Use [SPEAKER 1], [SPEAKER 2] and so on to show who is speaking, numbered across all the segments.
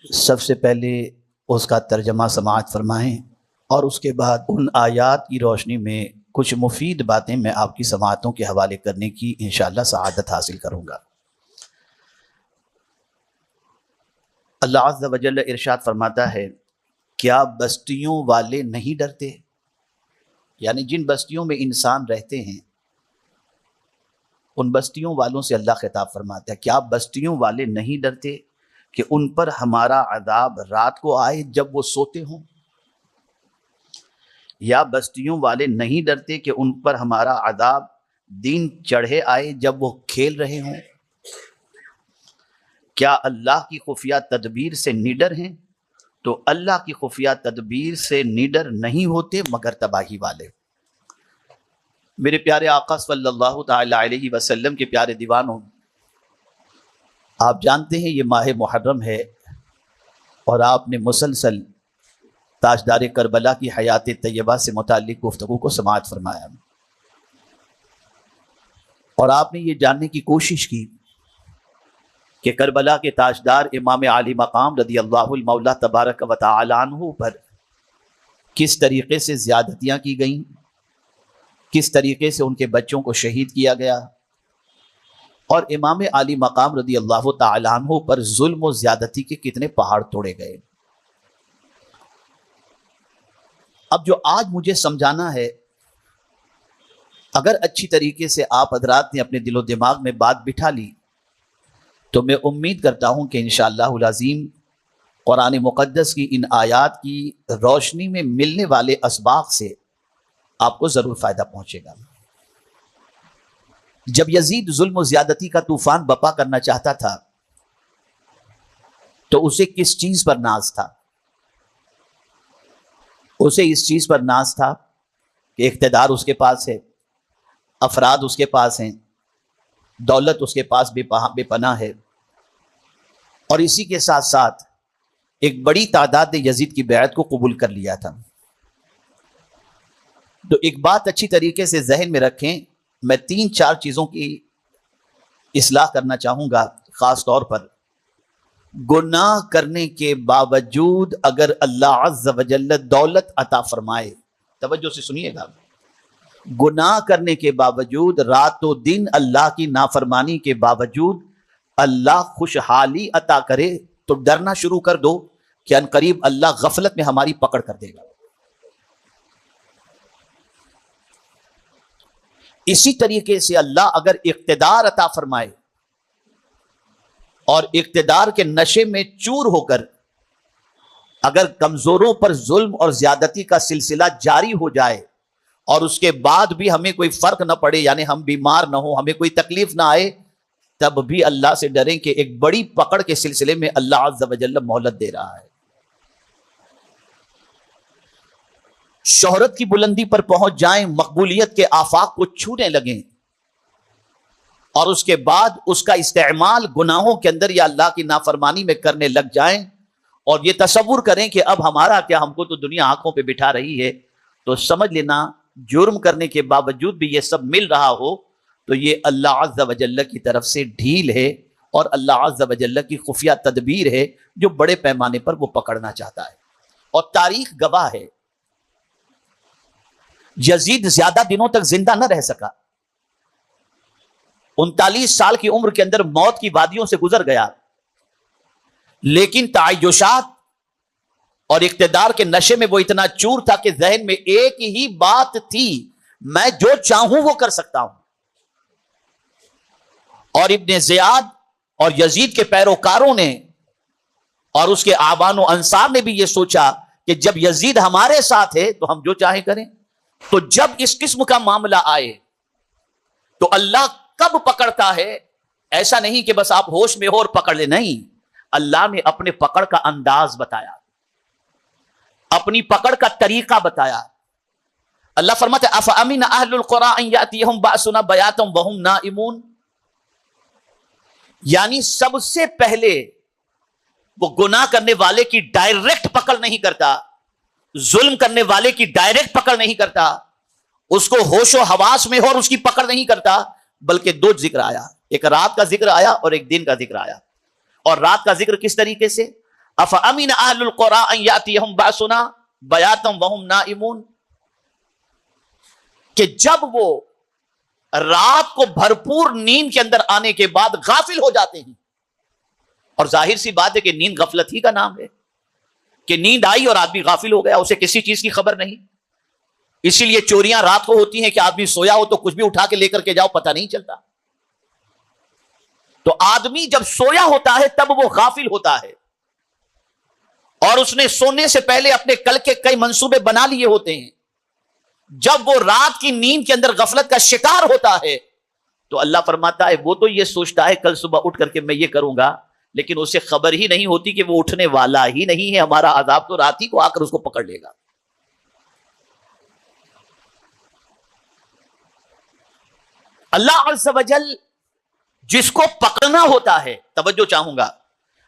[SPEAKER 1] سب سے پہلے اس کا ترجمہ سماعت فرمائیں اور اس کے بعد ان آیات کی روشنی میں کچھ مفید باتیں میں آپ کی سماعتوں کے حوالے کرنے کی انشاءاللہ سعادت حاصل کروں گا۔ اللہ عز و جل ارشاد فرماتا ہے، کیا بستیوں والے نہیں ڈرتے؟ یعنی جن بستیوں میں انسان رہتے ہیں ان بستیوں والوں سے اللہ خطاب فرماتا ہے، کیا بستیوں والے نہیں ڈرتے کہ ان پر ہمارا عذاب رات کو آئے جب وہ سوتے ہوں؟ یا بستیوں والے نہیں ڈرتے کہ ان پر ہمارا عذاب دن چڑھے آئے جب وہ کھیل رہے ہوں؟ کیا اللہ کی خفیہ تدبیر سے نڈر ہیں؟ تو اللہ کی خفیہ تدبیر سے نڈر نہیں ہوتے مگر تباہی والے۔ میرے پیارے آقا صلی اللہ تعالی علیہ وسلم کے پیارے دیوانوں، آپ جانتے ہیں یہ ماہ محرم ہے اور آپ نے مسلسل تاجدار کربلا کی حیات طیبہ سے متعلق گفتگو کو سماعت فرمایا اور آپ نے یہ جاننے کی کوشش کی کہ کربلا کے تاجدار امام عالی مقام رضی اللہ المولا تبارک و تعالی عنہ پر کس طریقے سے زیادتیاں کی گئیں، کس طریقے سے ان کے بچوں کو شہید کیا گیا، اور امام عالی مقام رضی اللہ تعالی عنہ پر ظلم و زیادتی کے کتنے پہاڑ توڑے گئے۔ اب جو آج مجھے سمجھانا ہے، اگر اچھی طریقے سے آپ حضرات نے اپنے دل و دماغ میں بات بٹھا لی تو میں امید کرتا ہوں کہ انشاءاللہ العظیم قرآن مقدس کی ان آیات کی روشنی میں ملنے والے اسباق سے آپ کو ضرور فائدہ پہنچے گا۔ جب یزید ظلم و زیادتی کا طوفان بپا کرنا چاہتا تھا تو اسے کس چیز پر ناز تھا؟ اسے اس چیز پر ناز تھا کہ اقتدار اس کے پاس ہے، افراد اس کے پاس ہیں، دولت اس کے پاس بے پناہ ہے، اور اسی کے ساتھ ساتھ ایک بڑی تعداد نے یزید کی بیعت کو قبول کر لیا تھا۔ تو ایک بات اچھی طریقے سے ذہن میں رکھیں، میں 3-4 چیزوں کی اصلاح کرنا چاہوں گا۔ خاص طور پر گناہ کرنے کے باوجود اگر اللہ عز و جل دولت عطا فرمائے، توجہ سے سنیے گا، گناہ کرنے کے باوجود، رات و دن اللہ کی نافرمانی کے باوجود اللہ خوشحالی عطا کرے تو ڈرنا شروع کر دو کہ ان قریب اللہ غفلت میں ہماری پکڑ کر دے گا۔ اسی طریقے سے اللہ اگر اقتدار عطا فرمائے اور اقتدار کے نشے میں چور ہو کر اگر کمزوروں پر ظلم اور زیادتی کا سلسلہ جاری ہو جائے اور اس کے بعد بھی ہمیں کوئی فرق نہ پڑے، یعنی ہم بیمار نہ ہوں، ہمیں کوئی تکلیف نہ آئے، تب بھی اللہ سے ڈریں کہ ایک بڑی پکڑ کے سلسلے میں اللہ عز و جل مہلت دے رہا ہے۔ شہرت کی بلندی پر پہنچ جائیں، مقبولیت کے آفاق کو چھونے لگیں اور اس کے بعد اس کا استعمال گناہوں کے اندر یا اللہ کی نافرمانی میں کرنے لگ جائیں اور یہ تصور کریں کہ اب ہمارا کیا، ہم کو تو دنیا آنکھوں پہ بٹھا رہی ہے، تو سمجھ لینا جرم کرنے کے باوجود بھی یہ سب مل رہا ہو تو یہ اللہ عز و جل کی طرف سے ڈھیل ہے اور اللہ عز و جل کی خفیہ تدبیر ہے جو بڑے پیمانے پر وہ پکڑنا چاہتا ہے۔ اور تاریخ گواہ ہے، یزید زیادہ دنوں تک زندہ نہ رہ سکا، 39 سال کی عمر کے اندر موت کی وادیوں سے گزر گیا، لیکن تعیشات اور اقتدار کے نشے میں وہ اتنا چور تھا کہ ذہن میں ایک ہی بات تھی، میں جو چاہوں وہ کر سکتا ہوں۔ اور ابن زیاد اور یزید کے پیروکاروں نے اور اس کے آبان و انصار نے بھی یہ سوچا کہ جب یزید ہمارے ساتھ ہے تو ہم جو چاہیں کریں۔ تو جب اس قسم کا معاملہ آئے تو اللہ کب پکڑتا ہے؟ ایسا نہیں کہ بس آپ ہوش میں ہو اور پکڑ لیں، نہیں، اللہ نے اپنے پکڑ کا انداز بتایا، اپنی پکڑ کا طریقہ بتایا۔ اللہ فرماتا ہے افامن اہل القری ان یاتیہم باسنا بیاتا وہم نائمون، یعنی سب سے پہلے وہ گناہ کرنے والے کی ڈائریکٹ پکڑ نہیں کرتا، ظلم کرنے والے کی ڈائریکٹ پکڑ نہیں کرتا، اس کو ہوش و حواس میں ہو اور اس کی پکڑ نہیں کرتا، بلکہ 2 ذکر آیا، ایک رات کا ذکر آیا اور ایک دن کا ذکر آیا۔ اور رات کا ذکر کس طریقے سے؟ افامن اہل القری ان یاتیہم باسنا بیاتا وہم نائمون، کہ جب وہ رات کو بھرپور نیند کے اندر آنے کے بعد غافل ہو جاتے ہیں، اور ظاہر سی بات ہے کہ نیند غفلت ہی کا نام ہے، کہ نیند آئی اور آدمی غافل ہو گیا، اسے کسی چیز کی خبر نہیں۔ اسی لیے چوریاں رات کو ہوتی ہیں کہ آدمی سویا ہو تو کچھ بھی اٹھا کے لے کر کے جاؤ، پتہ نہیں چلتا۔ تو آدمی جب سویا ہوتا ہے تب وہ غافل ہوتا ہے، اور اس نے سونے سے پہلے اپنے کل کے کئی منصوبے بنا لیے ہوتے ہیں۔ جب وہ رات کی نیند کے اندر غفلت کا شکار ہوتا ہے تو اللہ فرماتا ہے وہ تو یہ سوچتا ہے کل صبح اٹھ کر کے میں یہ کروں گا، لیکن اسے خبر ہی نہیں ہوتی کہ وہ اٹھنے والا ہی نہیں ہے، ہمارا عذاب تو رات ہی کو آ کر اس کو پکڑ لے گا۔ اللہ عز و جل جس کو پکڑنا ہوتا ہے، توجہ چاہوں گا،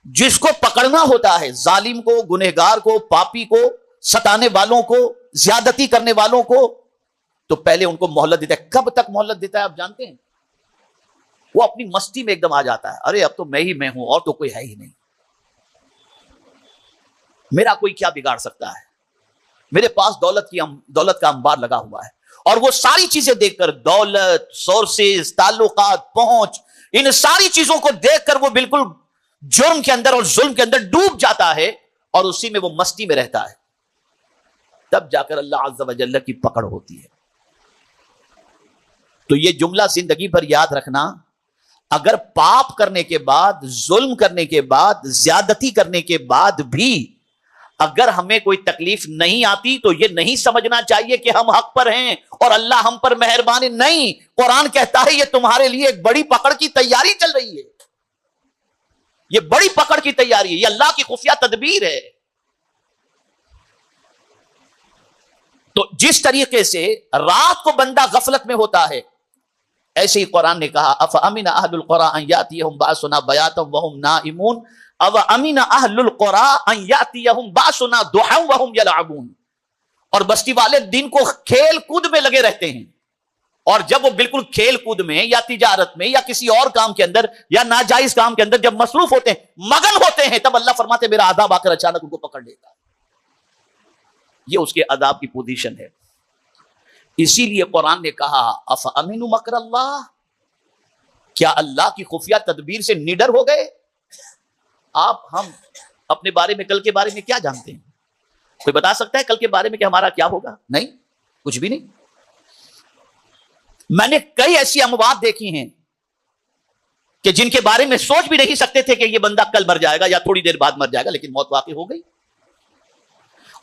[SPEAKER 1] جس کو پکڑنا ہوتا ہے، ظالم کو، گنہگار کو، پاپی کو، ستانے والوں کو، زیادتی کرنے والوں کو، تو پہلے ان کو مہلت دیتا ہے۔ کب تک مہلت دیتا ہے آپ جانتے ہیں؟ وہ اپنی مستی میں ایک دم آ جاتا ہے، ارے اب تو میں ہی میں ہوں اور تو کوئی ہے ہی نہیں، میرا کوئی کیا بگاڑ سکتا ہے، میرے پاس دولت کا انبار لگا ہوا ہے، اور وہ ساری چیزیں دیکھ کر، دولت، سورسز، تعلقات، پہنچ، ان ساری چیزوں کو دیکھ کر وہ بالکل جرم کے اندر اور ظلم کے اندر ڈوب جاتا ہے، اور اسی میں وہ مستی میں رہتا ہے۔ تب جا کر اللہ عز و جل کی پکڑ ہوتی ہے۔ تو یہ جملہ زندگی بھر یاد رکھنا، اگر پاپ کرنے کے بعد، ظلم کرنے کے بعد، زیادتی کرنے کے بعد بھی اگر ہمیں کوئی تکلیف نہیں آتی تو یہ نہیں سمجھنا چاہیے کہ ہم حق پر ہیں اور اللہ ہم پر مہربان ہے۔ نہیں، قرآن کہتا ہے یہ تمہارے لیے ایک بڑی پکڑ کی تیاری چل رہی ہے، یہ بڑی پکڑ کی تیاری ہے، یہ اللہ کی خفیہ تدبیر ہے۔ تو جس طریقے سے رات کو بندہ غفلت میں ہوتا ہے، ایسے ہی قرآن نے کہا افامن اہل القری ان یاتیہم باسنا بیاتا وہم نائمون او امن اہل القری ان یاتیہم باسنا ضحی وہم یلعبون۔ اور بستی والے دن کو کھیل کود میں لگے رہتے ہیں، اور جب وہ بالکل کھیل کود میں یا تجارت میں یا کسی اور کام کے اندر یا ناجائز کام کے اندر جب مصروف ہوتے ہیں، مگن ہوتے ہیں، تب اللہ فرماتے ہیں میرا عذاب آ کر اچانک ان کو پکڑ لیتا ہے۔ یہ اس کے عذاب کی پوزیشن ہے۔ اسی لیے قرآن نے کہا افامنوا مکر اللہ، کیا اللہ کی خفیہ تدبیر سے نڈر ہو گئے؟ ہم اپنے بارے میں، کل کے بارے میں کیا جانتے ہیں؟ کوئی بتا سکتا ہے کل کے بارے میں کہ ہمارا کیا ہوگا؟ نہیں، کچھ بھی نہیں۔ میں نے کئی ایسی اموات دیکھی ہیں کہ جن کے بارے میں سوچ بھی نہیں سکتے تھے کہ یہ بندہ کل مر جائے گا یا تھوڑی دیر بعد مر جائے گا، لیکن موت واقع ہو گئی۔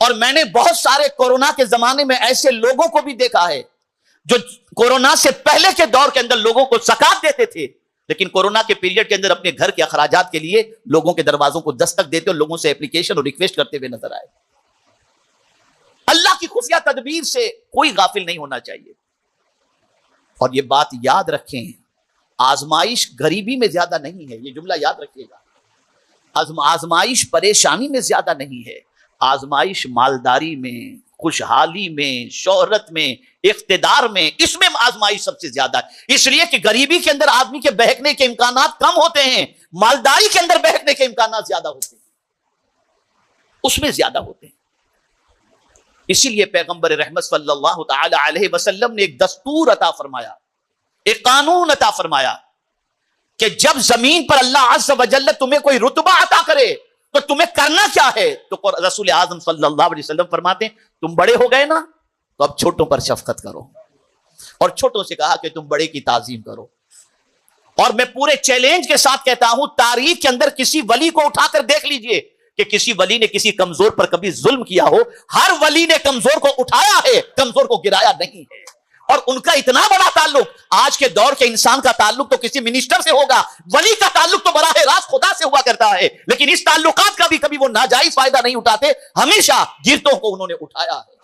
[SPEAKER 1] اور میں نے بہت سارے کورونا کے زمانے میں ایسے لوگوں کو بھی دیکھا ہے جو کورونا سے پہلے کے دور کے اندر لوگوں کو زکات دیتے تھے، لیکن کورونا کے پیریڈ کے اندر اپنے گھر کے اخراجات کے لیے لوگوں کے دروازوں کو دستک دیتے اور لوگوں سے اپلیکیشن اور ریکویسٹ کرتے ہوئے نظر آئے۔ اللہ کی خفیہ تدبیر سے کوئی غافل نہیں ہونا چاہیے۔ اور یہ بات یاد رکھیں، آزمائش غریبی میں زیادہ نہیں ہے، یہ جملہ یاد رکھیے گا۔ آزمائش پریشانی میں زیادہ نہیں ہے، آزمائش مالداری میں، خوشحالی میں، شہرت میں، اقتدار میں، اس میں آزمائش سب سے زیادہ ہے۔ اس لیے کہ غریبی کے اندر آدمی کے بہکنے کے امکانات کم ہوتے ہیں، مالداری کے اندر بہکنے کے امکانات زیادہ ہوتے ہیں، اس میں زیادہ ہوتے ہیں۔ اسی لیے پیغمبر رحمت صلی اللہ تعالی علیہ وسلم نے ایک دستور عطا فرمایا، ایک قانون عطا فرمایا کہ جب زمین پر اللہ عز و جل تمہیں کوئی رتبہ عطا کرے تو تمہیں کرنا کیا ہے؟ تو رسول اعظم صلی اللہ علیہ وسلم فرماتے ہیں تم بڑے ہو گئے نا، تو اب چھوٹوں پر شفقت کرو، اور چھوٹوں سے کہا کہ تم بڑے کی تعظیم کرو۔ اور میں پورے چیلنج کے ساتھ کہتا ہوں، تاریخ کے اندر کسی ولی کو اٹھا کر دیکھ لیجئے کہ کسی ولی نے کسی کمزور پر کبھی ظلم کیا ہو۔ ہر ولی نے کمزور کو اٹھایا ہے، کمزور کو گرایا نہیں ہے۔ اور ان کا اتنا بڑا تعلق، آج کے دور کے انسان کا تعلق تو کسی منسٹر سے ہوگا، ولی کا تعلق تو براہ راست خدا سے ہوا کرتا ہے، لیکن اس تعلقات کا بھی کبھی وہ ناجائز فائدہ نہیں اٹھاتے، ہمیشہ گرتوں کو انہوں نے اٹھایا ہے،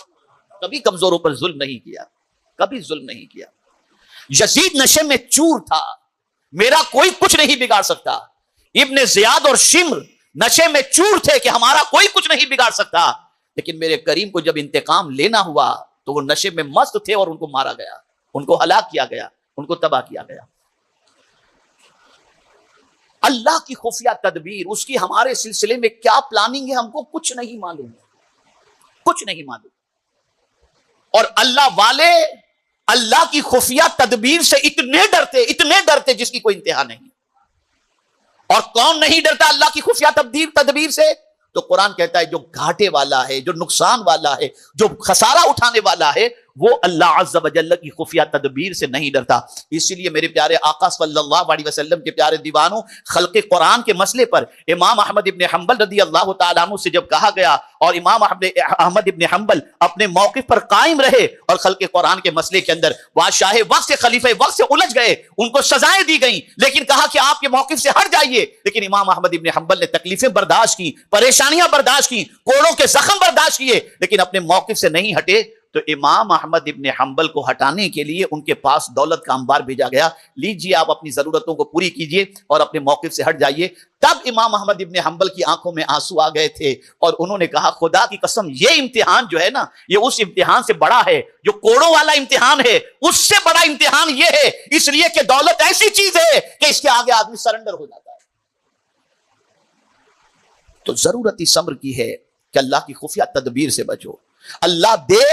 [SPEAKER 1] کبھی کمزوروں پر ظلم نہیں کیا، کبھی ظلم نہیں کیا۔ یزید نشے میں چور تھا، میرا کوئی کچھ نہیں بگاڑ سکتا۔ ابن زیاد اور شمر نشے میں چور تھے کہ ہمارا کوئی کچھ نہیں بگاڑ سکتا، لیکن میرے کریم کو جب انتقام لینا ہوا تو وہ نشے میں مست تھے اور ان کو مارا گیا، ان کو ہلاک کیا گیا، ان کو تباہ کیا گیا۔ اللہ کی خفیہ تدبیر، اس کی ہمارے سلسلے میں کیا پلاننگ ہے ہم کو کچھ نہیں معلوم، کچھ نہیں معلوم. اور اللہ والے اللہ کی خفیہ تدبیر سے اتنے ڈرتے جس کی کوئی انتہا نہیں. اور کون نہیں ڈرتا اللہ کی خفیہ تدبیر سے؟ تو قرآن کہتا ہے جو گھاٹے والا ہے، جو نقصان والا ہے، جو خسارہ اٹھانے والا ہے، وہ اللہ عز و جل کی خفیہ تدبیر سے نہیں ڈرتا. اسی لیے میرے پیارے آقا صلی اللہ علیہ وسلم کے پیارے دیوانوں، خلق قرآن کے مسئلے پر امام احمد ابن حنبل رضی اللہ تعالیٰ عنہ سے جب کہا گیا اور امام احمد ابن حنبل اپنے موقف پر قائم رہے اور خلق قرآن کے مسئلے کے اندر بادشاہ وقت سے خلیفہ وقت سے الجھ گئے، ان کو سزائیں دی گئیں، لیکن کہا کہ آپ کے موقف سے ہٹ جائیے. لیکن امام احمد ابن حنبل نے تکلیفیں برداشت کی، پریشانیاں برداشت کی، کوڑوں کے زخم برداشت کیے، لیکن اپنے موقف سے نہیں ہٹے. تو امام احمد ابن حنبل کو ہٹانے کے لیے ان کے پاس دولت کا انبار بھیجا گیا، لیجئے آپ اپنی ضرورتوں کو پوری کیجئے اور اپنے موقف سے ہٹ جائیے. تب امام احمد ابن حنبل کی آنکھوں میں آنسو آ گئے تھے اور انہوں نے کہا خدا کی قسم یہ امتحان جو ہے نا، یہ اس امتحان سے بڑا ہے جو کوڑوں والا امتحان ہے، اس سے بڑا امتحان یہ ہے، اس لیے کہ دولت ایسی چیز ہے کہ اس کے آگے آدمی سرنڈر ہو جاتا ہے. تو ضرورت اس امر کی ہے کہ اللہ کی خفیہ تدبیر سے بچو. اللہ دے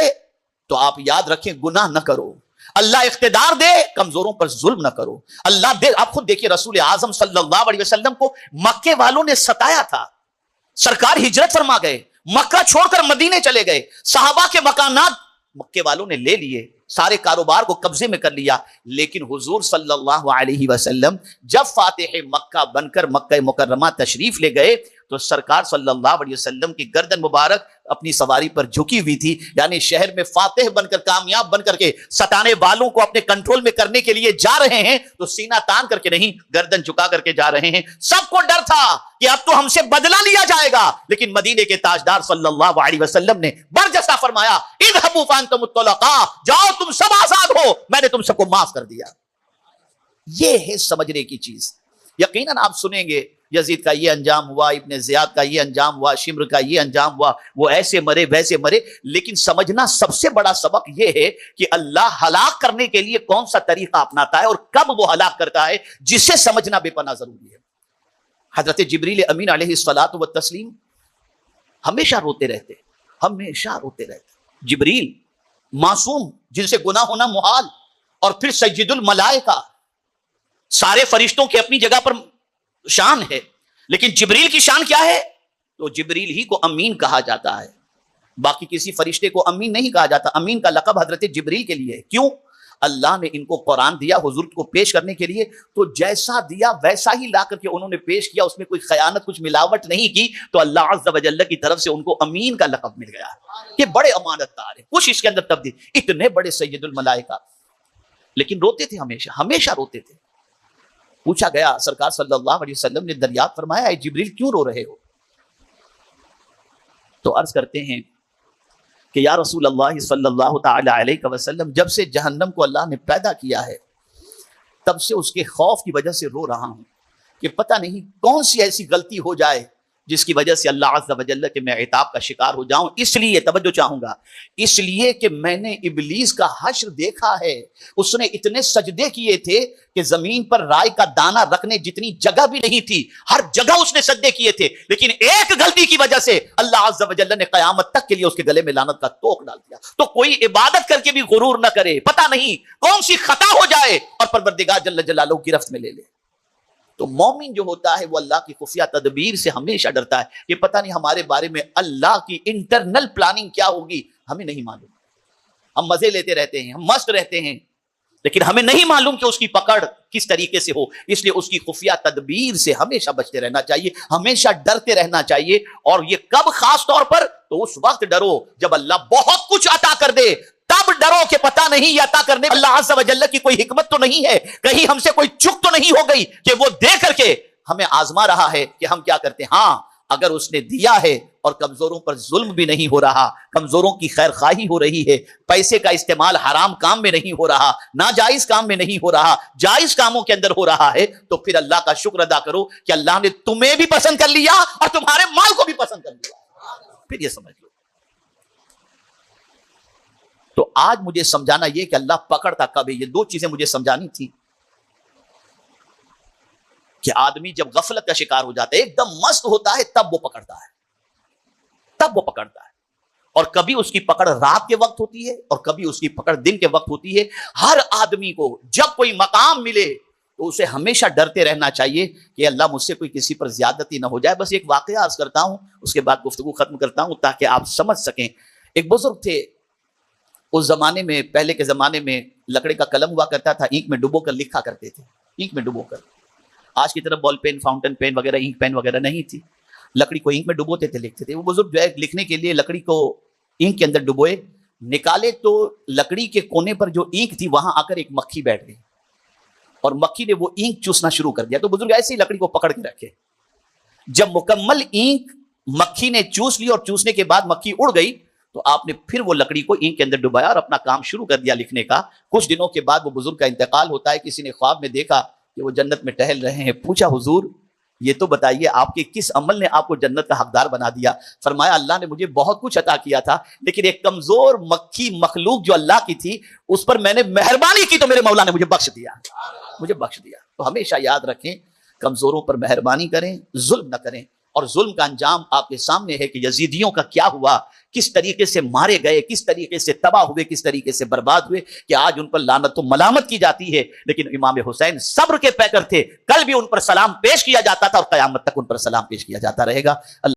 [SPEAKER 1] تو آپ یاد رکھیں گناہ نہ کرو، اللہ اقتدار دے کمزوروں پر ظلم نہ کرو. اللہ دے، آپ خود دیکھیں رسول اعظم صلی اللہ علیہ وسلم کو مکے والوں نے ستایا تھا، سرکار ہجرت فرما گئے، مکہ چھوڑ کر مدینے چلے گئے، صحابہ کے مکانات مکے والوں نے لے لیے، سارے کاروبار کو قبضے میں کر لیا. لیکن حضور صلی اللہ علیہ وسلم جب فاتح مکہ بن کر مکہ مکرمہ تشریف لے گئے تو سرکار صلی اللہ علیہ وسلم کی گردن مبارک اپنی سواری پر جھکی ہوئی تھی. یعنی شہر میں فاتح بن کر، کامیاب بن کر کے ستانے والوں کو اپنے کنٹرول میں کرنے کے لیے جا رہے ہیں تو سینہ تان کر کے نہیں، گردن جھکا کر کے جا رہے ہیں. سب کو ڈر تھا کہ اب تو ہم سے بدلہ لیا جائے گا، لیکن مدینے کے تاجدار صلی اللہ علیہ وسلم نے برجستہ فرمایا اذهبوا فانتم الطلقاء، جاؤ تم سب آزاد ہو، میں نے تم سب کو معاف کر دیا. یہ ہے سمجھنے کی چیز. یقیناً آپ سنیں گے یزید کا یہ انجام ہوا، ابن زیاد کا یہ انجام ہوا، شمر کا یہ انجام ہوا، وہ ایسے مرے ویسے مرے. لیکن سمجھنا سب سے بڑا سبق یہ ہے کہ اللہ ہلاک کرنے کے لیے کون سا طریقہ اپناتا ہے اور کب وہ ہلاک کرتا ہے، جسے سمجھنا بے پناہ ضروری ہے. حضرت جبریل امین علیہ الصلاۃ والتسلیم ہمیشہ روتے رہتے، ہمیشہ روتے رہتے. جبریل معصوم، جن سے گناہ ہونا محال، اور پھر سید الملائکہ، سارے فرشتوں کے اپنی جگہ پر شان ہے، لیکن جبریل کی شان کیا ہے؟ تو جبریل ہی کو امین کہا جاتا ہے، باقی کسی فرشتے کو امین نہیں کہا جاتا. امین کا لقب حضرت جبریل کے لیے ہے. کیوں؟ اللہ نے ان کو قرآن دیا حضور کو پیش کرنے کے لیے، تو جیسا دیا ویسا ہی لا کر کے انہوں نے پیش کیا، اس میں کوئی خیانت، کچھ ملاوٹ نہیں کی، تو اللہ عز و جل کی طرف سے ان کو امین کا لقب مل گیا. یہ بڑے امانت دار ہیں، کچھ اس کے اندر تبدیل. اتنے بڑے سید الملائکہ، لیکن روتے تھے، ہمیشہ ہمیشہ روتے تھے. پوچھا گیا، سرکار صلی اللہ علیہ وسلم نے دریافت فرمایا اے جبریل کیوں رو رہے ہو؟ تو عرض کرتے ہیں کہ یا رسول اللہ صلی اللہ تعالی علیہ وسلم، جب سے جہنم کو اللہ نے پیدا کیا ہے تب سے اس کے خوف کی وجہ سے رو رہا ہوں کہ پتہ نہیں کون سی ایسی غلطی ہو جائے جس کی وجہ سے اللہ عز و جل کے میں عتاب کا شکار ہو جاؤں. اس لیے توجہ چاہوں گا، اس لیے کہ میں نے ابلیس کا حشر دیکھا ہے، اس نے اتنے سجدے کیے تھے کہ زمین پر رائے کا دانہ رکھنے جتنی جگہ بھی نہیں تھی، ہر جگہ اس نے سجدے کیے تھے. لیکن ایک غلطی کی وجہ سے اللہ عز و جل نے قیامت تک کے لیے اس کے گلے میں لعنت کا توق ڈال دیا. تو کوئی عبادت کر کے بھی غرور نہ کرے، پتہ نہیں کون سی خطا ہو جائے اور پروردگار جل جلالہ گرفت میں لے لے. تو مومن جو ہوتا ہے وہ اللہ کی خفیہ تدبیر سے ہمیشہ ڈرتا ہے کہ پتہ نہیں ہمارے بارے میں اللہ کی انٹرنل پلاننگ کیا ہوگی، ہمیں نہیں معلوم. ہم مزے لیتے رہتے ہیں، ہم مست رہتے ہیں، لیکن ہمیں نہیں معلوم کہ اس کی پکڑ کس طریقے سے ہو. اس لیے اس کی خفیہ تدبیر سے ہمیشہ بچتے رہنا چاہیے، ہمیشہ ڈرتے رہنا چاہیے. اور یہ کب خاص طور پر؟ تو اس وقت ڈرو جب اللہ بہت کچھ عطا کر دے، تب ڈرو کہ پتہ نہیں یہ عطا کرنے اللہ عز و جل کی کوئی حکمت تو نہیں ہے، کہیں ہم سے کوئی چک تو نہیں ہو گئی کہ وہ دے کر کے ہمیں آزما رہا ہے کہ ہم کیا کرتے ہیں. ہاں اگر اس نے دیا ہے اور کمزوروں پر ظلم بھی نہیں ہو رہا، کمزوروں کی خیر خواہی ہو رہی ہے، پیسے کا استعمال حرام کام میں نہیں ہو رہا، ناجائز کام میں نہیں ہو رہا، جائز کاموں کے اندر ہو رہا ہے، تو پھر اللہ کا شکر ادا کرو کہ اللہ نے تمہیں بھی پسند کر لیا اور تمہارے مال کو بھی پسند کر لیا. پھر یہ سمجھ لو. تو آج مجھے سمجھانا یہ کہ اللہ پکڑتا کب ہے، یہ دو چیزیں مجھے سمجھانی تھی. کہ آدمی جب غفلت کا شکار ہو جاتا ہے، ایک دم مست ہوتا ہے، تب وہ پکڑتا ہے، تب وہ پکڑتا ہے. اور کبھی اس کی پکڑ رات کے وقت ہوتی ہے اور کبھی اس کی پکڑ دن کے وقت ہوتی ہے. ہر آدمی کو جب کوئی مقام ملے تو اسے ہمیشہ ڈرتے رہنا چاہیے کہ اللہ مجھ سے کوئی کسی پر زیادتی نہ ہو جائے. بس ایک واقعہ عرض کرتا ہوں، اس کے بعد گفتگو ختم کرتا ہوں تاکہ آپ سمجھ سکیں. ایک بزرگ تھے، اس زمانے میں، پہلے کے زمانے میں لکڑی کا قلم ہوا کرتا تھا، اینک میں ڈبو کر لکھا کرتے تھے، اینک میں ڈبو کر. آج کی طرح بال پین، فاؤنٹن پین وغیرہ، اینک پین وغیرہ نہیں تھی. لکڑی کو اینک میں ڈبوتے تھے، لکھتے تھے. وہ بزرگ جو ہے لکھنے کے لیے لکڑی کو اینک کے اندر ڈبوئے، نکالے تو لکڑی کے کونے پر جو اینک تھی وہاں آ کر ایک مکھی بیٹھ گئی اور مکھی نے وہ اینک چوسنا شروع کر دیا. تو بزرگ ایسے ہی لکڑی کو پکڑ کے رکھے. جب مکمل اینک مکھی نے چوس لی اور چوسنے کے بعد مکھی اڑ گئی تو آپ نے پھر وہ لکڑی کو اینک کے اندر ڈبایا اور اپنا کام شروع کر دیا لکھنے کا. کچھ دنوں کے بعد وہ بزرگ کا انتقال ہوتا ہے. کسی نے خواب میں دیکھا کہ وہ جنت میں ٹہل رہے ہیں. پوچھا حضور یہ تو بتائیے آپ کے کس عمل نے آپ کو جنت کا حقدار بنا دیا؟ فرمایا اللہ نے مجھے بہت کچھ عطا کیا تھا، لیکن ایک کمزور مکھی مخلوق جو اللہ کی تھی اس پر میں نے مہربانی کی تو میرے مولا نے مجھے بخش دیا، مجھے بخش دیا. تو ہمیشہ یاد رکھیں کمزوروں پر مہربانی کریں، ظلم نہ کریں. اور ظلم کا انجام آپ کے سامنے ہے کہ یزیدیوں کا کیا ہوا، کس طریقے سے مارے گئے، کس طریقے سے تباہ ہوئے، کس طریقے سے برباد ہوئے کہ آج ان پر لعنت و ملامت کی جاتی ہے. لیکن امام حسین صبر کے پیکر تھے، کل بھی ان پر سلام پیش کیا جاتا تھا اور قیامت تک ان پر سلام پیش کیا جاتا رہے گا.